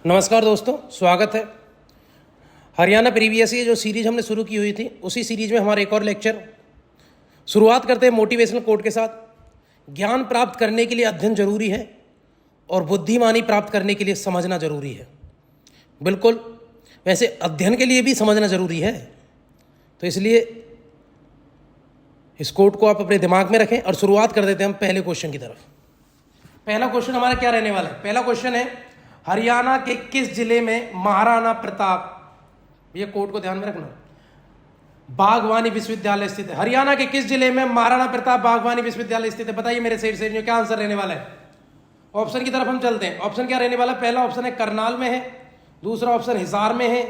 नमस्कार दोस्तों, स्वागत है। हरियाणा प्रीवियस ईयर जो सीरीज हमने शुरू की हुई थी, उसी सीरीज में हमारा एक और लेक्चर शुरुआत करते हैं मोटिवेशनल कोट के साथ। ज्ञान प्राप्त करने के लिए अध्ययन जरूरी है और बुद्धिमानी प्राप्त करने के लिए समझना जरूरी है। बिल्कुल, वैसे अध्ययन के लिए भी समझना जरूरी है, तो इसलिए इस कोट को आप अपने दिमाग में रखें और शुरुआत कर देते हैं हम पहले क्वेश्चन की तरफ। पहला क्वेश्चन हमारा क्या रहने वाला है? पहला क्वेश्चन है, हरियाणा के किस जिले में महाराणा प्रताप, ये कोट को ध्यान में रखना, बागवानी विश्वविद्यालय स्थित है? हरियाणा के किस जिले में महाराणा प्रताप बागवानी विश्वविद्यालय स्थित है? बताइए मेरे से क्या आंसर रहने वाला है। ऑप्शन की तरफ हम चलते हैं। ऑप्शन क्या रहने वाला है? पहला ऑप्शन है करनाल में है, दूसरा ऑप्शन हिसार में है,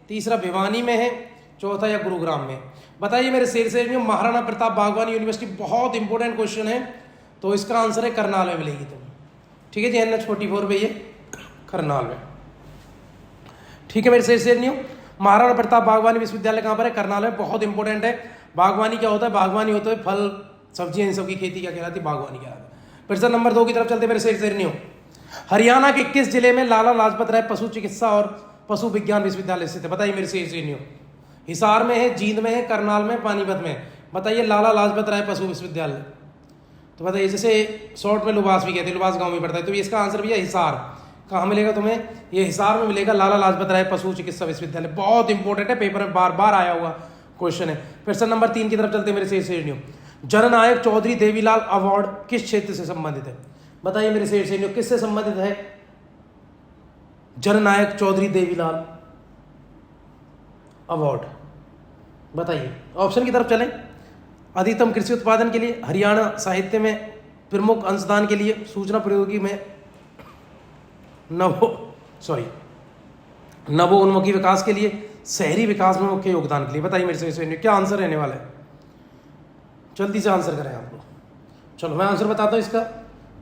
तीसरा भिवानी में है, चौथा या गुरुग्राम में। बताइए मेरे से महाराणा प्रताप बागवानी यूनिवर्सिटी, बहुत इंपॉर्टेंट क्वेश्चन है, तो इसका आंसर है करनाल में मिलेगी तुम्हें। ठीक है जी, NH44 पे ये करनाल में। ठीक है मेरे से महाराणा प्रताप बागवानी विश्वविद्यालय कहाँ पर है? करनाल में। बहुत इंपॉर्टेंट है। बागवानी क्या होता है? बागवानी होता है फल सब्जियां इन सब की खेती, क्या कहलाती है? बागवानी कहलाती है। प्रश्न नंबर 2 की तरफ चलते मेरे से हरियाणा के किस जिले में लाला लाजपत राय पशु चिकित्सा और पशु विज्ञान विश्वविद्यालय स्थित है? बताइए मेरे से हिसार में है, जींद में है, करनाल में, पानीपत में। बताइए लाला लाजपत राय पशु विश्वविद्यालय। तो बताइए, जैसे शॉर्ट में लुबास भी कहते हैं, लुबास गांव में पड़ता है, तो इसका आंसर भी है हिसार। कहाँ मिलेगा तुम्हें? ये हिसार में मिलेगा, लाला लाजपत राय पशु चिकित्सा विश्वविद्यालय। बहुत इंपॉर्टेंट है, पेपर में बार बार आया हुआ क्वेश्चन है। प्रश्न नंबर 3 की तरफ चलते हैं मेरे से जननायक चौधरी देवीलाल अवार्ड किस क्षेत्र से संबंधित है? बताइए मेरे से किससे संबंधित है जननायक चौधरी देवीलाल अवार्ड? बताइए। ऑप्शन की तरफ चलें। अधिकतम कृषि उत्पादन के लिए, हरियाणा साहित्य में प्रमुख अंशदान के लिए, सूचना प्रौद्योगिकी में नवोन्मुखी विकास के लिए, शहरी विकास में मुख्य योगदान के लिए। बताइए मेरे से क्या आंसर रहने वाला है? जल्दी से आंसर करें आप लोग। चलो मैं आंसर बताता हूँ इसका।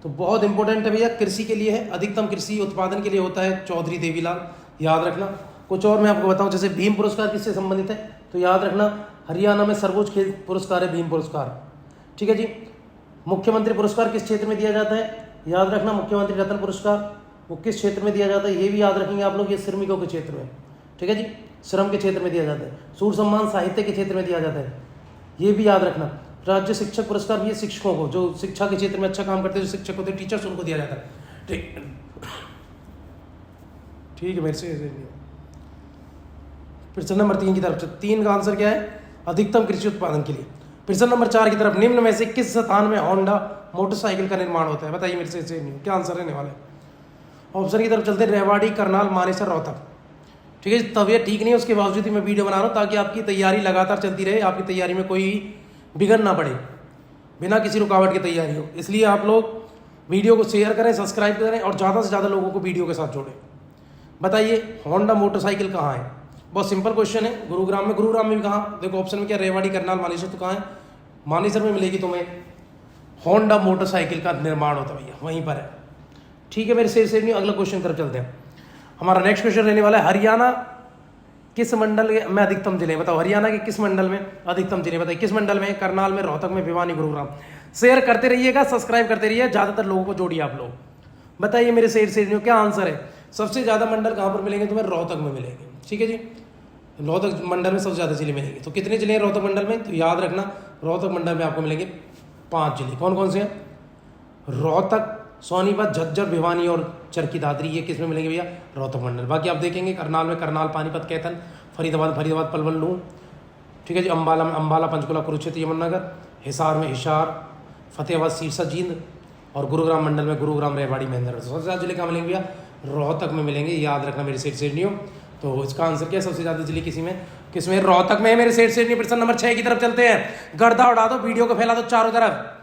तो बहुत इंपॉर्टेंट है भैया, कृषि के लिए है, अधिकतम कृषि उत्पादन के लिए होता है चौधरी देवीलाल, याद रखना। कुछ और मैं आपको बताऊं, जैसे भीम पुरस्कार किससे संबंधित है? तो याद रखना, हरियाणा में सर्वोच्च खेल पुरस्कार है भीम पुरस्कार। ठीक है जी। मुख्यमंत्री पुरस्कार किस क्षेत्र में दिया जाता है? याद रखना, मुख्यमंत्री रत्न पुरस्कार वो किस क्षेत्र में दिया जाता है, ये भी याद रखेंगे आप लोग। ये श्रमिकों के क्षेत्र में, ठीक है जी, श्रम के क्षेत्र में दिया जाता है। सूर्य सम्मान साहित्य के क्षेत्र में दिया जाता है, ये भी याद रखना। राज्य शिक्षक पुरस्कार भी शिक्षकों को, जो शिक्षा के क्षेत्र में अच्छा काम करते हैं, जो शिक्षक होते हैं, टीचर्स, उनको दिया जाता है। ठीक है मेरे से प्रश्न नंबर 3 की तरफ। 3 का आंसर क्या है? अधिकतम कृषि उत्पादन के लिए। प्रश्न नंबर 4 की तरफ, निम्न में से किस स्थान में होंडा मोटरसाइकिल का निर्माण होता है? बताइए मेरे से क्या आंसर रहने वाला है। ऑप्शन की तरफ चलते, रेवाड़ी, करनाल, मानेसर, रोहतक। ठीक है, तबीयत ठीक नहीं है, उसके बावजूद ही मैं वीडियो बना रहा हूँ, ताकि आपकी तैयारी लगातार चलती रहे, आपकी तैयारी में कोई बिगड़ ना पड़े, बिना किसी रुकावट की तैयारी हो। इसलिए आप लोग वीडियो को शेयर करें, सब्सक्राइब करें और ज़्यादा से ज़्यादा लोगों को वीडियो के साथ जोड़ें। बताइए होंडा मोटरसाइकिल कहाँ है? बहुत सिंपल क्वेश्चन है। गुरुग्राम में। गुरुग्राम में भी कहाँ? देखो ऑप्शन में क्या, रेवाड़ी, करनाल, मानेसर। तो कहाँ है? मानेसर में मिलेगी तुम्हें। होंडा मोटरसाइकिल का निर्माण होता है भैया, वहीं पर है। ठीक है मेरे से नहीं, अगला क्वेश्चन तरफ चलते हैं। हमारा नेक्स्ट क्वेश्चन रहने वाला है, हरियाणा किस मंडल में अधिकतम जिले? बताओ हरियाणा के किस मंडल में अधिकतम जिले? बताइए किस मंडल में? करनाल में, रोहतक में, भिवानी, गुरुग्राम। शेयर करते रहिएगा, सब्सक्राइब करते रहिए, ज्यादातर लोगों को जोड़िए आप लोग। बताइए मेरे से क्या आंसर है? सबसे ज्यादा मंडल कहाँ पर मिलेंगे तुम्हें? रोहतक में मिलेंगे। ठीक है जी, रोहतक मंडल में सबसे ज्यादा जिले मिलेंगे। तो कितने जिले हैं रोहतक मंडल में? तो याद रखना, रोहतक मंडल में आपको मिलेंगे 5 जिले। कौन कौन से हैं? रोहतक, सोनीपत, झज्जर, भिवानी और चरखी दादरी। ये किस में मिलेंगे भैया? रोहतक मंडल। बाकी आप देखेंगे करनाल में करनाल, पानीपत, कैथन, फरीदाबाद पलवल, नूंह। ठीक है जी, अम्बाला में अम्बाला, पंचकुला, कुरुक्षेत्र, यमुनानगर। हिसार में हिसार, फतेहाबाद, सिरसा, जींद। और गुरुग्राम मंडल में गुरुग्राम, रेवाड़ी, महेंद्रगढ़। सबसे ज़्यादा जिले कहाँ मिलेंगे भैया? रोहतक में मिलेंगे, याद रखना मेरे सेठ नहीं हो। तो इसका आंसर क्या है? सबसे ज़्यादा जिले किसमें? रोहतक में है मेरे सेठ नहीं। प्रश्न नंबर 6 की तरफ चलते हैं। गर्दा उड़ा दो, वीडियो को फैला दो चारों तरफ।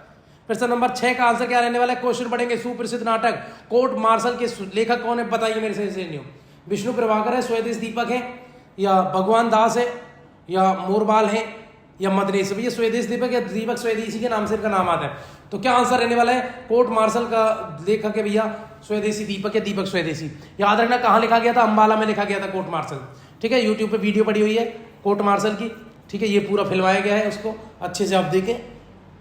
प्रश्न नंबर 6 का आंसर क्या रहने वाला है? क्वेश्चन पढ़ेंगे। सुप्रसिद्ध नाटक कोर्ट मार्शल के लेखक कौन है? बताइए मेरे से नहीं हो। विष्णु प्रभाकर है, स्वदेश दीपक है, या भगवान दास है, या मोरबाल है, या मदनेश? भैया स्वदेश दीपक या दीपक स्वदेशी के नाम से इनका नाम आता है। तो क्या आंसर रहने वाला है? कोर्ट मार्शल का लेखक है भैया स्वदेशी दीपक या दीपक स्वदेशी। याद रखना, कहाँ लिखा गया था? अम्बाला में लिखा गया था कोर्ट मार्शल। ठीक है, यूट्यूब पे वीडियो पड़ी हुई है कोर्ट मार्शल की। ठीक है, ये पूरा फिलवाया गया है, उसको अच्छे से आप देखें।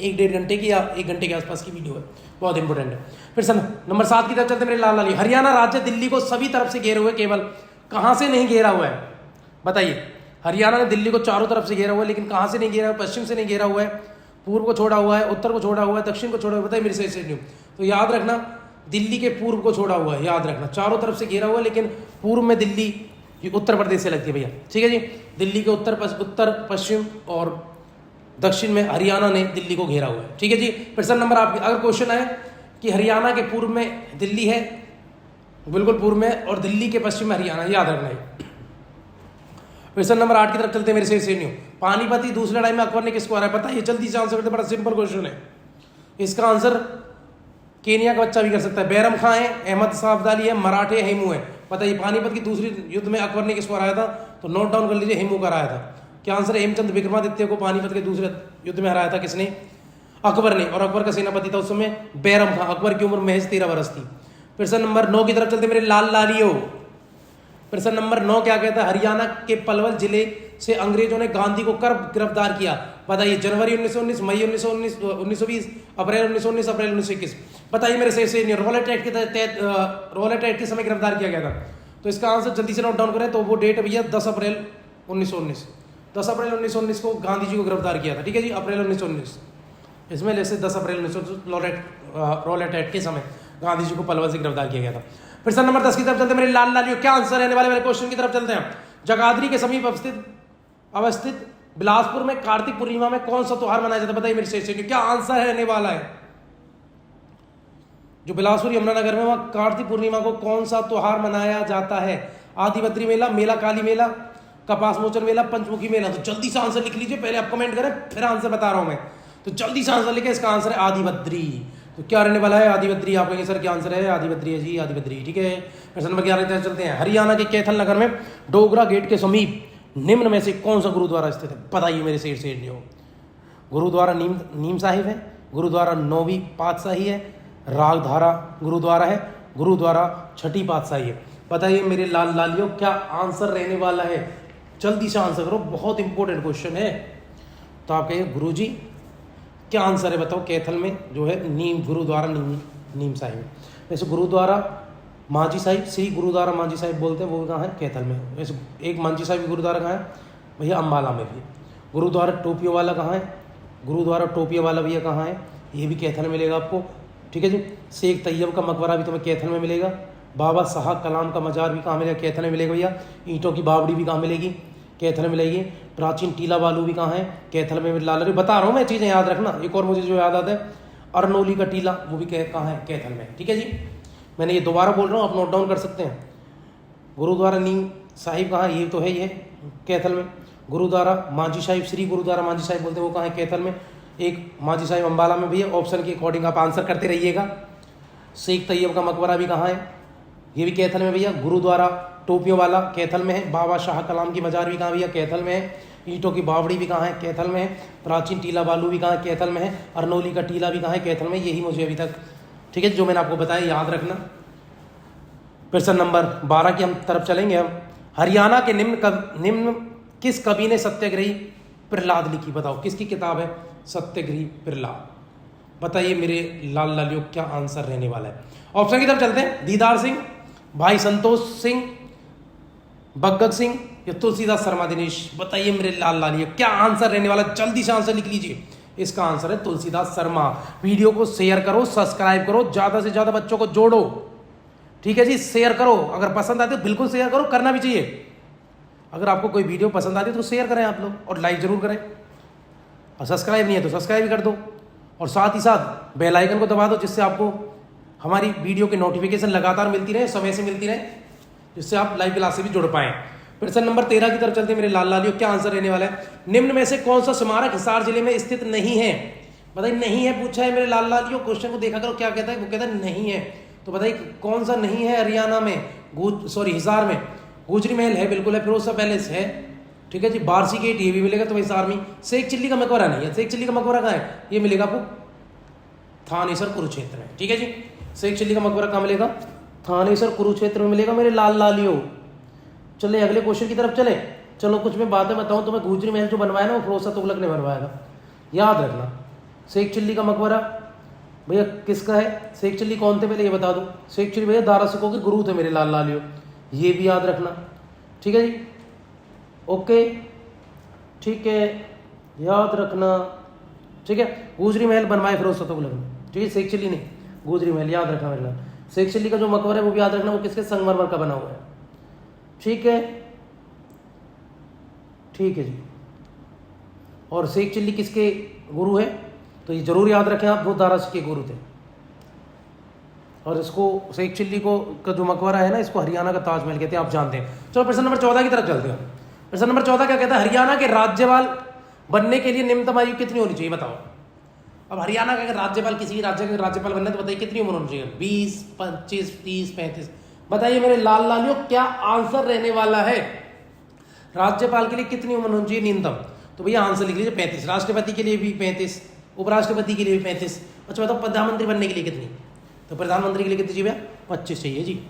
1-1.5 घंटे की या 1 घंटे के आसपास की वीडियो है। बहुत इंपॉर्टेंट है। फिर सर नंबर 7 की तरफ चलते मेरे लाल लाली। हरियाणा राज्य दिल्ली को सभी तरफ से घेरे हुए, केवल कहाँ से नहीं घेरा हुआ है बताइए। हरियाणा ने दिल्ली को चारों तरफ से घेरा हुआ है, लेकिन कहाँ से नहीं घेरा हुआ? पश्चिम से नहीं घेरा हुआ है, पूर्व को छोड़ा हुआ है, उत्तर को छोड़ा हुआ है, दक्षिण को छोड़ा हुआ है। बताइए मेरे से नहीं। तो याद रखना दिल्ली के पूर्व को छोड़ा हुआ है, याद रखना। चारों तरफ से घेरा हुआ है, लेकिन पूर्व में दिल्ली ये उत्तर प्रदेश से लगती है भैया, ठीक है जी। दिल्ली के उत्तर पश्चिम और दक्षिण में हरियाणा ने दिल्ली को घेरा हुआ है, ठीक है जी। प्रश्न नंबर आपके, अगर क्वेश्चन आए कि हरियाणा के पूर्व में दिल्ली है, बिल्कुल पूर्व में, और दिल्ली के पश्चिम में हरियाणा, याद रखना है। क्वेश्चन नंबर 8 की तरफ चलते हैं मेरे से न्यू। पानीपत की दूसरी लड़ाई में अकबर ने किसको हराया? बताइए जल्दी से आंसर करते, बड़ा सिंपल क्वेश्चन है। इसका आंसर केनिया का बच्चा भी कर सकता है। बैरम खां है, अहमद शाह अब्दाली है, मराठे हेमू है। बताइए पानीपत की दूसरी युद्ध में अकबर ने किसको हराया था? तो नोट डाउन कर लीजिए, हेमू को हराया था। क्या आंसर है? हेमचंद विक्रमादित्य को पानीपत के दूसरे युद्ध में हराया था किसने? अकबर ने। और अकबर का सेनापति था उस समय बैरम खां। अकबर की उम्र महज 13 वर्ष थी। प्रश्न नंबर 9 की तरफ चलते मेरे लाल लालियो। प्रश्न नंबर 9 क्या कहता है? हरियाणा के पलवल जिले से अंग्रेजों ने गांधी को कब गिरफ्तार किया? बताइए जनवरी 1919, मई 1920, अप्रैल 1919, अप्रैल 1921। बताइए मेरे से रॉलेट एक्ट के तहत रॉलेट एक्ट के समय गिरफ्तार किया गया था। तो इसका आंसर जल्दी से नोट डाउन करें। तो वो डेट है भैया 10 अप्रैल 1919। 10 अप्रैल 1919 को गांधी जी को गिरफ्तार किया था, ठीक है जी, अप्रैल 1919। इसमें जैसे 10 अप्रैल 1919 रॉलेट एक्ट के समय गांधी जी को पलवल से गिरफ्तार किया गया था। प्रश्न नंबर 10 की तरफ चलते मेरे लाल लालियो। क्या आंसर रहने वाले क्वेश्चन की तरफ चलते हैं। जगाधरी के समीप अवस्थित बिलासपुर में कार्तिक पूर्णिमा में कौन सा त्योहार मनाया जाता है? बताइए मेरे से क्या आंसर रहने वाला है। जो बिलासपुर यमुनानगर में, वहां कार्तिक पूर्णिमा को कौन सा त्योहार मनाया जाता है? आदिबद्री मेला, मेला काली मेला, कपास मोचन मेला, पंचमुखी मेला। तो जल्दी से आंसर लिख लीजिए, पहले आप कमेंट करें फिर आंसर बता रहा हूं मैं। तो जल्दी से आंसर लिखे, इसका आंसर है आदिबद्री। तो क्या रहने वाला है? आदिबद्री। आप कहेंगे सर क्या आंसर है? आदिबद्री है जी, आदिबद्री, ठीक है। प्रश्न नंबर 11 की तरफ चलते हैं। हरियाणा के कैथल नगर में डोगरा गेट के समीप निम्न में से कौन सा गुरुद्वारा स्थित है? बताइए मेरे से नहीं हो। गुरुद्वारा नीम साहिब है, गुरुद्वारा नौवीं पातशाही है, रागधारा गुरुद्वारा है, गुरुद्वारा छठी पातशाही है। बताइए मेरे लाल लालियों क्या आंसर रहने वाला है? जल्दी से आंसर करो, बहुत इंपॉर्टेंट क्वेश्चन है। तो आप कहिए गुरुजी क्या आंसर है बताओ। कैथल में जो है नीम गुरुद्वारा नीम साहिब। वैसे गुरुद्वारा मांझी साहिब, श्री गुरुद्वारा मांझी साहिब बोलते हैं, वो कहाँ है? कैथल में। वैसे एक मांझी साहिब गुरुद्वारा कहाँ है भैया? अम्बाला में भी। गुरुद्वारा टोपियो वाला कहाँ है? गुरुद्वारा टोपियो वाला भैया कहाँ है? ये भी कैथल में मिलेगा आपको, ठीक है जी। शेख तैयब का मकबरा भी तुम्हें कैथल में मिलेगा। बाबा साहब कलाम का मजार भी कहाँ मिलेगा? कैथल में मिलेगा भैया। ईंटों की बावड़ी भी कहाँ मिलेगी? कैथल में मिलेगी। प्राचीन टीला बालू भी कहाँ है? कैथल में। लाल बता रहा हूँ मैं, चीज़ें याद रखना। एक और मुझे जो याद आता है, अरनोली का टीला, वो भी कहाँ है? कैथल में, ठीक है जी। मैंने ये दोबारा बोल रहा हूँ, आप नोट डाउन कर सकते हैं। गुरुद्वारा नीम साहिब कहाँ? ये तो है ही है कैथल में। गुरुद्वारा मांझी साहिब, श्री गुरुद्वारा मांझी साहिब बोलते हैं, वो कहाँ है? कैथल में। एक मांझी साहिब अम्बाला में भी है। ऑप्शन के अकॉर्डिंग आप आंसर करते रहिएगा। शेख तैयब का मकबरा भी कहाँ है? ये भी कैथल में भैया। गुरुद्वारा टोपियों वाला कैथल में है। बाबा शाह कलाम की मजार भी कहाँ भैया? कैथल में है। ईंटों की बावड़ी भी कहाँ है? कैथल में है। प्राचीन टीला बालू भी कहाँ है? कैथल में है। अरनोली का टीला भी कहाँ है? कैथल में। यही मुझे अभी तक, ठीक है, जो मैंने आपको बताया याद रखना। प्रश्न नंबर 12 की हम तरफ चलेंगे हम। हरियाणा के निम्न किस कवि ने सत्याग्रही प्रहलाद लिखी? बताओ किसकी किताब है सत्याग्रही प्रहलाद? बताइए मेरे लाल लालियों क्या आंसर रहने वाला है। ऑप्शन की तरफ चलते हैं। दीदार सिंह, भाई संतोष सिंह, भगत सिंह या तुलसीदास शर्मा दिनेश। बताइए मेरे लाल लालियों क्या आंसर रहने वाला? जल्दी से आंसर लिख लीजिए। इसका आंसर है तुलसीदास शर्मा। वीडियो को शेयर करो, सब्सक्राइब करो, ज्यादा से ज्यादा बच्चों को जोड़ो, ठीक है जी। शेयर करो, अगर पसंद आते तो बिल्कुल शेयर करो, करना भी चाहिए। अगर आपको कोई वीडियो पसंद आती है तो शेयर करें आप लोग, और लाइक जरूर करें, और सब्सक्राइब नहीं है तो सब्सक्राइब भी कर दो, और साथ ही साथ बेल आइकन को दबा दो, जिससे आपको हमारी वीडियो की नोटिफिकेशन लगातार मिलती रहे, समय से मिलती रहे, जिससे आप लाइव क्लास से भी जुड़ पाएं। प्रश्न नंबर 13 की तरफ चलते मेरे लाल लालियों क्या आंसर रहने वाला है। निम्न में से कौन सा स्मारक हिसार जिले में स्थित नहीं है? बताइए नहीं है पूछा है मेरे लाल लालियों। क्वेश्चन को देखा करो क्या कहता है, वो कहता है नहीं है। तो बताइए कौन सा नहीं है हरियाणा में, हिसार में? गुजरी महल है, बिल्कुल है। फिरोज शाह पैलेस है, ठीक है जी। बारसी गेट ये भी मिलेगा तो हिसार में। शेख चिल्ली का मकबरा नहीं है। शेख चिल्ली का मकबरा कहाँ है? ये मिलेगा आपको थानेसर कुरुक्षेत्र में, ठीक है जी। शेख चिल्ली का मकबरा कहाँ मिलेगा? थानेसर कुरुक्षेत्र में मिलेगा मेरे लाल लालियों। चले अगले क्वेश्चन की तरफ चले। चलो कुछ मैं बातें बताऊं तुम्हें। गुजरी महल जो बनवाया ना वो फिरोज शाह तुगलक ने बनवाया था, याद रखना। शेख चिल्ली का मकबरा भैया किसका है, शेख चिल्ली कौन थे पहले ये बता दो। शेख चिल्ली भैया दारा सिकों के गुरु थे मेरे लाल लालियो, ये भी याद रखना। ठीक है जी, ओके ठीक है, याद रखना। ठीक है, गुजरी महल बनवाए फिरोज शाह तुगलक ने। ठीक है, शेख चिल्ली नहीं, गुजरी महल याद रखना मेरे लाल। शेख चिल्ली का जो मकबरा है वो भी याद रखना, वो किसके, संगमरमर का बना हुआ है। ठीक है, ठीक है जी। और शेख चिल्ली किसके गुरु है, तो ये जरूर याद रखें आप, वो दारा के गुरु थे। और इसको शेख चिल्ली को का जो मकबरा है ना, इसको हरियाणा का ताजमहल कहते हैं, आप जानते हैं। चलो प्रश्न नंबर 14 की तरफ चलते हैं। प्रश्न नंबर 14 क्या कहता है, हरियाणा के राज्यपाल बनने के लिए निम्नतम आयु कितनी होनी चाहिए, बताओ। अब हरियाणा का अगर राज्यपाल, किसी राज्य का राज्यपाल बनना है तो बताइए कितनी उम्र होनी चाहिए, 20, 25, 30, 35। बताइए मेरे लाल लालियों क्या आंसर रहने वाला है, राज्यपाल के लिए कितनी उम्र होनी चाहिए न्यूनतम। तो भैया आंसर लिख लीजिए 35, राष्ट्रपति के लिए भी 35, उपराष्ट्रपति के लिए भी 35। अच्छा बताओ प्रधानमंत्री बनने के लिए कितनी, तो प्रधानमंत्री के लिए कितनी चाहिए भैया, 25 चाहिए जी।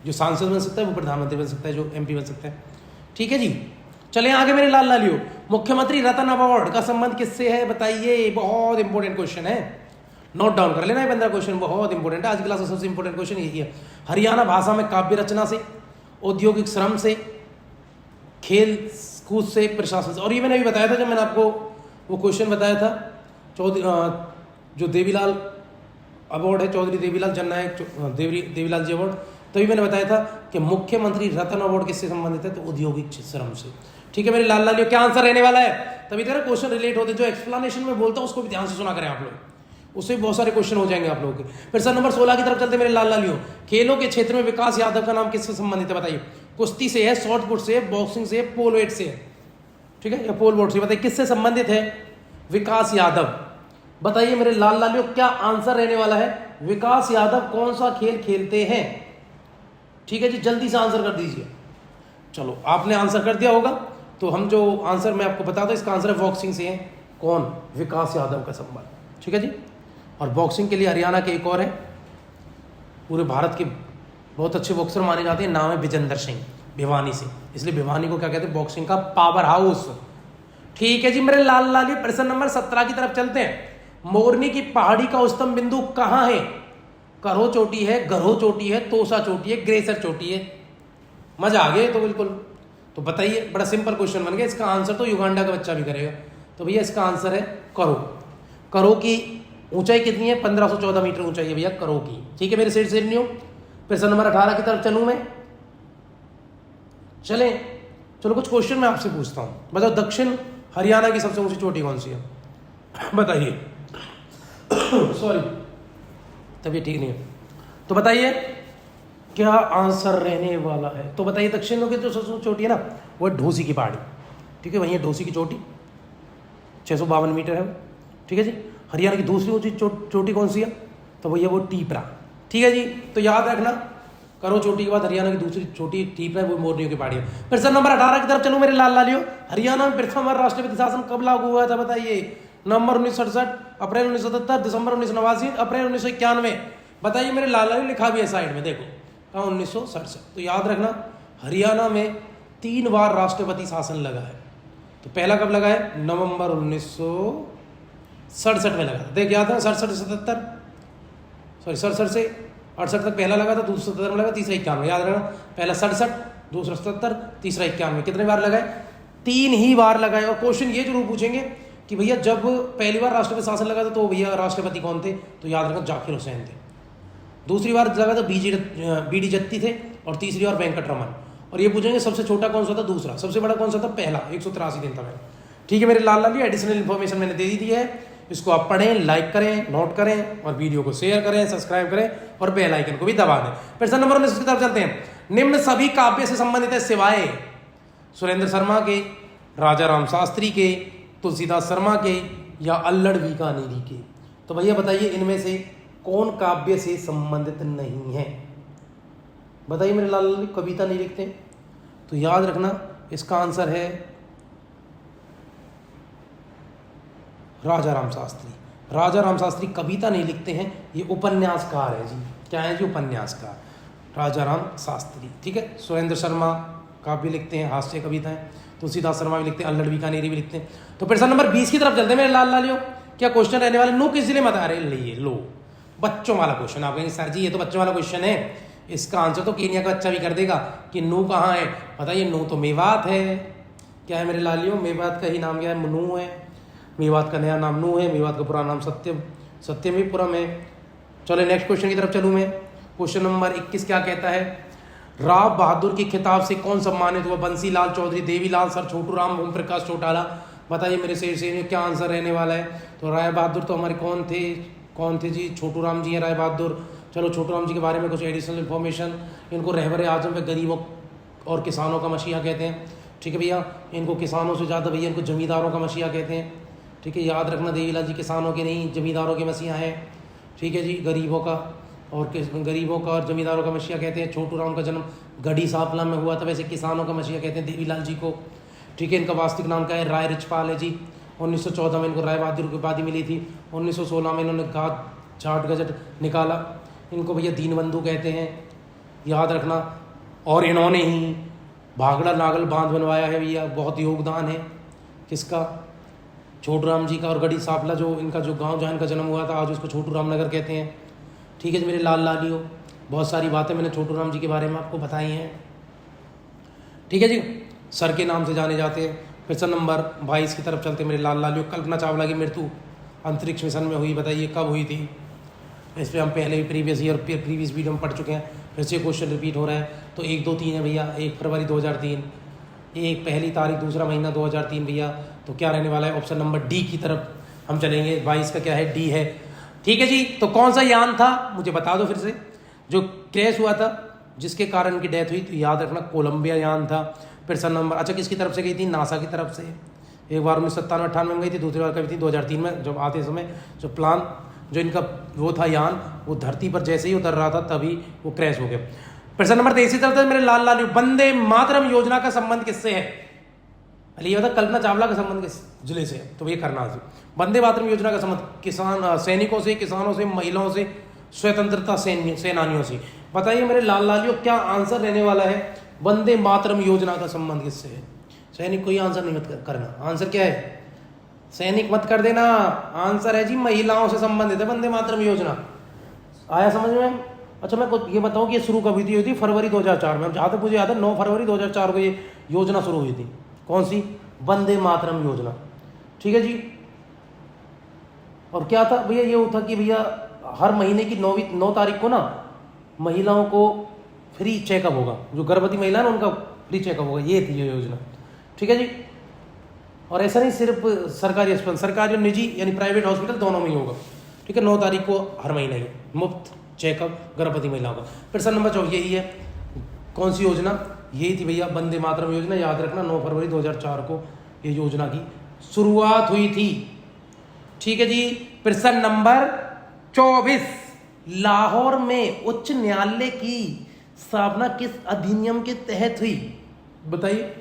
जो सांसद बन सकता है वो प्रधानमंत्री बन सकता है, जो MP बन सकता है। ठीक है जी, चले आगे मेरे लाल लालियो। मुख्यमंत्री रत्न अवार्ड का संबंध किससे है, बताइए। बहुत इंपॉर्टेंट क्वेश्चन है, नोट डाउन कर लेना है 15 क्वेश्चन, बहुत इंपॉर्टेंट है। आज क्लास का सबसे इंपॉर्टेंट क्वेश्चन यही है। हरियाणा भाषा में काव्य रचना से, औद्योगिक श्रम से, खेल कूद से, प्रशासन से। और ये मैंने अभी बताया था जब मैंने आपको वो क्वेश्चन बताया था, जो देवीलाल अवार्ड है, चौधरी देवीलाल जननायक देवीलाल जी अवार्ड, तभी मैंने बताया था कि मुख्यमंत्री रत्न अवार्ड किससे संबंधित है, तो औद्योगिक श्रम से। ठीक है मेरे लाल लालियो, क्या आंसर रहने वाला है, तभी तो क्वेश्चन रिलेट होते हैं। जो एक्सप्लेनेशन में बोलता हूँ उसको भी ध्यान से सुना करें आप लोग, उससे भी बहुत सारे क्वेश्चन हो जाएंगे आप लोगों के। फिर सर नंबर 16 की तरफ चलते मेरे लाल लालियो। खेलों के क्षेत्र में विकास यादव का नाम किससे संबंधित है, बताइए। कुश्ती से है, शॉर्टपुट से, बॉक्सिंग से, पोल वेट से, ठीक है, या पोल वोट से, बताइए किससे संबंधित है, विकास यादव। बताइए मेरे लाल लालियो क्या आंसर रहने वाला है, विकास यादव कौन सा खेल खेलते हैं। ठीक है जी, जल्दी से आंसर कर दीजिए। चलो आपने आंसर कर दिया होगा, तो हम जो आंसर मैं आपको बता दूं, इसका आंसर है बॉक्सिंग से है। कौन, विकास यादव का संबंध। ठीक है जी, और बॉक्सिंग के लिए हरियाणा के एक और है, पूरे भारत के बहुत अच्छे बॉक्सर माने जाते हैं, नाम है विजेंद्र सिंह, भिवानी से, इसलिए भिवानी को क्या कहते हैं, बॉक्सिंग का पावर हाउस। ठीक है जी मेरे लाल लाली, प्रश्न नंबर 17 की तरफ चलते हैं। मोरनी की पहाड़ी का उच्चतम बिंदु कहां है, करो चोटी है, गरो चोटी है, तोसा चोटी है, ग्रेसर चोटी है। मजा आ गया तो बिल्कुल। तो बताइए, बड़ा सिंपल क्वेश्चन बन गया, इसका आंसर तो युगांडा का बच्चा भी करेगा। तो भैया इसका आंसर है करो। करो की ऊंचाई कितनी है, 1514 मीटर ऊंचाई है भैया करो की। ठीक है मेरे सेठ सेठनियों, प्रश्न नंबर 18 की तरफ चलूं मैं। चलें, चलो कुछ क्वेश्चन मैं आपसे पूछता हूं, बताओ दक्षिण हरियाणा की सबसे ऊंची चोटी कौन सी है, बताइए। सॉरी, तबीयत ठीक नहीं है, तो बताइए क्या आंसर रहने वाला है। तो बताइए दक्षिण की जो सबसे चोटी है ना, वो है ढोसी की पहाड़ी। ठीक है, वही है ढोसी की चोटी, 652 मीटर है। ठीक है जी, हरियाणा की दूसरी ऊंची चोटी कौन सी है, तो भैया वो टीपरा। ठीक है जी, तो याद रखना, करो चोटी के बाद हरियाणा की दूसरी चोटी टीपरा, वो मोरनियों की पहाड़ी है। फिर सर नंबर 18 की तरफ चलो मेरे लाल लालियो। हरियाणा में प्रथम बार राष्ट्रपति शासन कब लागू हुआ था, बताइए। नवंबर 1967, अप्रैल 1977, दिसंबर 1989, अप्रैल 1991। बताइए मेरे लाल लालियो, लिखा भी है साइड में, देखो कहाँ 1967। तो याद रखना हरियाणा में 3 बार राष्ट्रपति शासन लगा है। तो पहला कब लगा है, नवंबर 1967 में लगा था, देख याद है, 67 से 68 तक पहला लगा था, दूसरा 77 में लगा, तीसरा 91। याद रखना, पहला 67, दूसरा 77, तीसरा 91। कितने बार लगाए, 3 ही बार लगाए। और क्वेश्चन ये जरूर पूछेंगे कि भैया जब पहली बार राष्ट्रपति शासन लगा था तो भैया राष्ट्रपति कौन थे, तो याद रखना जाकिर हुसैन थे। दूसरी बार लगा था BD जत्ती थे, और तीसरी बार वेंकटरमन। और ये पूछेंगे सबसे छोटा कौन सा था, दूसरा, सबसे बड़ा कौन सा था, पहला, 183 दिन था मैंने। ठीक है मेरे लाल लाली, एडिशनल इन्फॉर्मेशन मैंने दे दी है, इसको आप पढ़ें, लाइक करें, नोट करें, और वीडियो को शेयर करें, सब्सक्राइब करें, और बेल आइकन को भी दबा दें। प्रश्न नंबर 19 की तरफ चलते हैं। निम्न सभी काव्य से संबंधित है सिवाय सुरेंद्र शर्मा के, राजा राम शास्त्री के, तुलसीदास शर्मा के, या अल्लड़ बीकानेरी के। तो भैया बताइए इनमें से कौन काव्य से संबंधित नहीं है, बताइए मेरे लाल लाली। कविता नहीं लिखते, तो याद रखना इसका आंसर है राजा राम शास्त्री। राजा राम शास्त्री कविता नहीं लिखते हैं, ये उपन्यासकार है जी। क्या है जी, उपन्यासकार, राजा राम शास्त्री। ठीक है, सुरेंद्र शर्मा काव्य लिखते हैं, हास्य कविताएं, तुलसीदास शर्मा भी लिखते हैं, अल्लड़ बीकानेरी भी लिखते हैं। तो प्रश्न नंबर 20 की तरफ चलते हैं मेरे लाल लालियों। क्या क्वेश्चन रहने वाले, नो किस जिले में बता रहे, लो बच्चों वाला क्वेश्चन। आप कहेंगे सर जी ये तो बच्चों वाला क्वेश्चन है, इसका आंसर तो केनिया का बच्चा भी कर देगा कि नू कहाँ है। बताइए नू तो मेवात है। क्या है मेरे लालियों, मेवात का ही नाम क्या है, नू है। मेवात का नया नाम नू है, मेवात का पुराना नाम सत्यमीपुरम है। चलो नेक्स्ट क्वेश्चन की तरफ चलूँ मैं। क्वेश्चन नंबर 21 क्या कहता है, राव बहादुर के खिताब से कौन सम्मानित हुआ, बंसीलाल चौधरी, देवीलाल सर, छोटू राम, ओम प्रकाश चौटाला। बताइए मेरे से क्या आंसर रहने वाला है। तो राय बहादुर तो हमारे कौन थे जी, छोटू राम जी हैं राय बहादुर। चलो छोटू राम जी के बारे में कुछ एडिशनल इन्फॉर्मेशन, इनको रहबर आजम व गरीबों और किसानों का मसीहा कहते हैं। ठीक है भैया, इनको किसानों से ज़्यादा भैया इनको जमींदारों का मसीहा कहते हैं। ठीक है, याद रखना देवीलाल जी किसानों के नहीं जमींदारों के मसीहा हैं। ठीक है जी, गरीबों का और जमींदारों का मसीहा कहते हैं। छोटू राम का जन्म गढ़ी सांपला में हुआ था, वैसे किसानों का मसीहा कहते हैं देवीलाल जी को। ठीक है, इनका वास्तविक नाम क्या है, राय रिचपाल है जी। 1914 में इनको राय बहादुर की उपाधि मिली थी। 1916 में इन्होंने जाट गजट निकाला। इनको भैया दीनबंधु कहते हैं, याद रखना। और इन्होंने ही भागड़ा नागल बांध बनवाया है भैया, बहुत योगदान है किसका, छोटू राम जी का। और गढ़ी सांपला जो इनका जो गांव जहाँ इनका जन्म हुआ था, आज उसको छोटू राम नगर कहते हैं। ठीक है जी मेरे लाल लालियों, बहुत सारी बातें मैंने छोटू राम जी के बारे में आपको बताई हैं। ठीक है जी, सर के नाम से जाने जाते हैं। क्वेश्चन नंबर 22 की तरफ चलते मेरे लाल लालियों। कल्पना चावला की मृत्यु अंतरिक्ष मिशन में हुई, बताइए कब हुई थी। इस पर हम पहले भी प्रीवियस वीडियो में पढ़ चुके हैं, फिर से क्वेश्चन रिपीट हो रहा है। तो 1, 2, 3 है भैया, 1 फरवरी 2003, एक पहली तारीख दूसरा महीना 2003 भैया। तो क्या रहने वाला है, ऑप्शन नंबर डी की तरफ हम चलेंगे। 22 का क्या है, डी है। ठीक है जी, तो कौन सा यान था मुझे बता दो फिर से, जो क्रैश हुआ था जिसके कारण उनकी डेथ हुई। तो याद रखना कोलंबिया यान था। प्रश्न नंबर, अच्छा किसकी तरफ से गई थी, नासा की तरफ से। एक बार 1997-98 में गई थी, दूसरी बार कभी थी 2003 में, जब आते समय जो प्लान जो इनका वो था यान, वो धरती पर जैसे ही उतर रहा था तभी वो क्रैश हो गया। प्रश्न नंबर 23 की तरफ मेरे लाल लाल, वंदे मातरम योजना का संबंध किससे है। अली ये बता, कल्पना चावला का संबंध किस जिले से है, तो ये करना है। वंदे मातरम योजना का संबंध किसान सैनिकों से, किसानों से, महिलाओं से, स्वतंत्रता सेनानियों से। बताइए मेरे लाल लालियों क्या आंसर रहने वाला है, वंदे मातरम योजना का संबंध किससे है। सैनिक कोई आंसर नहीं मत करना, आंसर क्या है, सैनिक मत कर देना, आंसर है जी महिलाओं से संबंधित है वंदे मातरम योजना। आया समझ में। अच्छा मैं कुछ ये बताऊं कि ये शुरू कभी हुई थी, फरवरी 2004 में। जहाँ तक मुझे याद है 9 फरवरी 2004 को ये योजना शुरू हुई थी। कौन सी, वंदे मातरम योजना। ठीक है जी, और क्या था भैया, ये था कि भैया हर महीने की 9 तारीख को ना महिलाओं को फ्री चेकअप होगा, जो गर्भवती महिला ना उनका फ्री चेकअप होगा, ये थी ये योजना। ठीक है जी, और ऐसा नहीं सिर्फ सरकारी अस्पताल, सरकारी और निजी यानी प्राइवेट हॉस्पिटल दोनों में ही होगा। ठीक है, 9 तारीख को हर महीने ही मुफ्त चेकअप गर्भवती महिलाओं का। प्रश्न नंबर 4 यही है, कौन सी योजना, यही थी भैया वंदे मातरम योजना। याद रखना 9 फरवरी 2004 को ये योजना की शुरुआत हुई थी। ठीक है जी, प्रश्न नंबर 24, लाहौर में उच्च न्यायालय की स्थापना किस अधिनियम के तहत हुई। बताइए,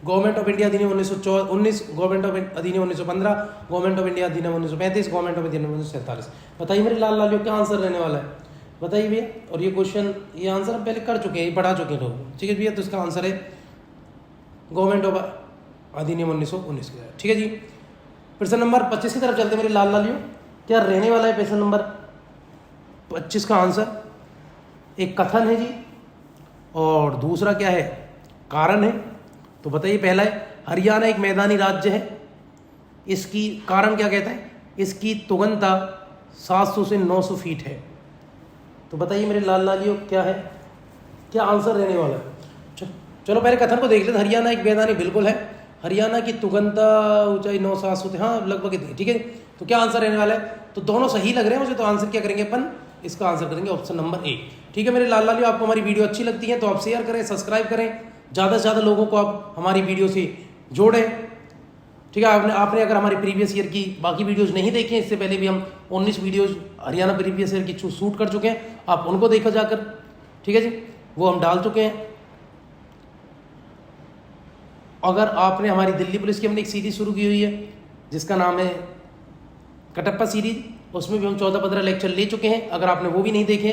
गवर्नमेंट ऑफ इंडिया अधिनियम 1919, गवर्नमेंट ऑफ अधिनियम 1915, गवर्नमेंट ऑफ इंडिया अधिनियम 1935, गवर्नमेंट ऑफ अधिनियम 1947। बताइए मेरे लाल लालियों क्या आंसर रहने वाला है, बताइए भैया। और ये क्वेश्चन, ये आंसर हम पहले कर चुके हैं, पढ़ा चुके हैं लोग। ठीक है भैया, तो इसका आंसर है गवर्नमेंट ऑफ अधिनियम 1919 का। ठीक है जी, प्रश्न नंबर 25 की तरफ चलते मेरे लाल लालियों। क्या रहने वाला है प्रश्न नंबर 25 का आंसर, एक कथन है जी और दूसरा क्या है, कारण है। तो बताइए, पहला है हरियाणा एक मैदानी राज्य है, इसकी कारण क्या कहता है, इसकी तुगनता 700 से 900 फीट है। तो बताइए मेरे लाल लालियों क्या है, क्या आंसर रहने वाला है। चलो पहले कथन को देख लेते। हरियाणा एक मैदानी, बिल्कुल है। हरियाणा की तुगनता ऊंचाई 900-700, हाँ लगभग इतनी। ठीक है, तो क्या आंसर रहने वाला है, तो दोनों सही लग रहे हैं मुझे। तो आंसर क्या करेंगे अपन, इसका आंसर करेंगे ऑप्शन नंबर ए। ठीक है मेरे लाल लालियों, आपको हमारी वीडियो अच्छी लगती है तो आप शेयर करें, सब्सक्राइब करें, ज़्यादा से ज़्यादा लोगों को आप हमारी वीडियो से जोड़ें। ठीक है, आपने अगर हमारे प्रीवियस ईयर की बाकी वीडियोस नहीं देखे, इससे पहले भी हम 19 वीडियोस हरियाणा प्रीवियस ईयर की शूट कर चुके हैं, आप उनको देखो जाकर। ठीक है जी, वो हम डाल चुके हैं। अगर आपने हमारी दिल्ली पुलिस की हमने एक सीरीज शुरू की हुई है जिसका नाम है कटप्पा सीरीज, उसमें भी हम 14-15 लेक्चर ले चुके हैं। अगर आपने वो भी नहीं देखे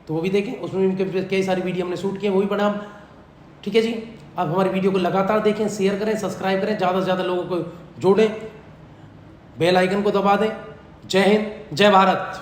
तो वो भी देखें, उसमें भी कई सारी वीडियो हमने शूट किए, वो भी पढ़ा हम। ठीक है जी, आप हमारी वीडियो को लगातार देखें, शेयर करें, सब्सक्राइब करें, ज़्यादा से ज़्यादा लोगों को जोड़ें, बेल आइकन को दबा दें। जय हिंद, जय भारत।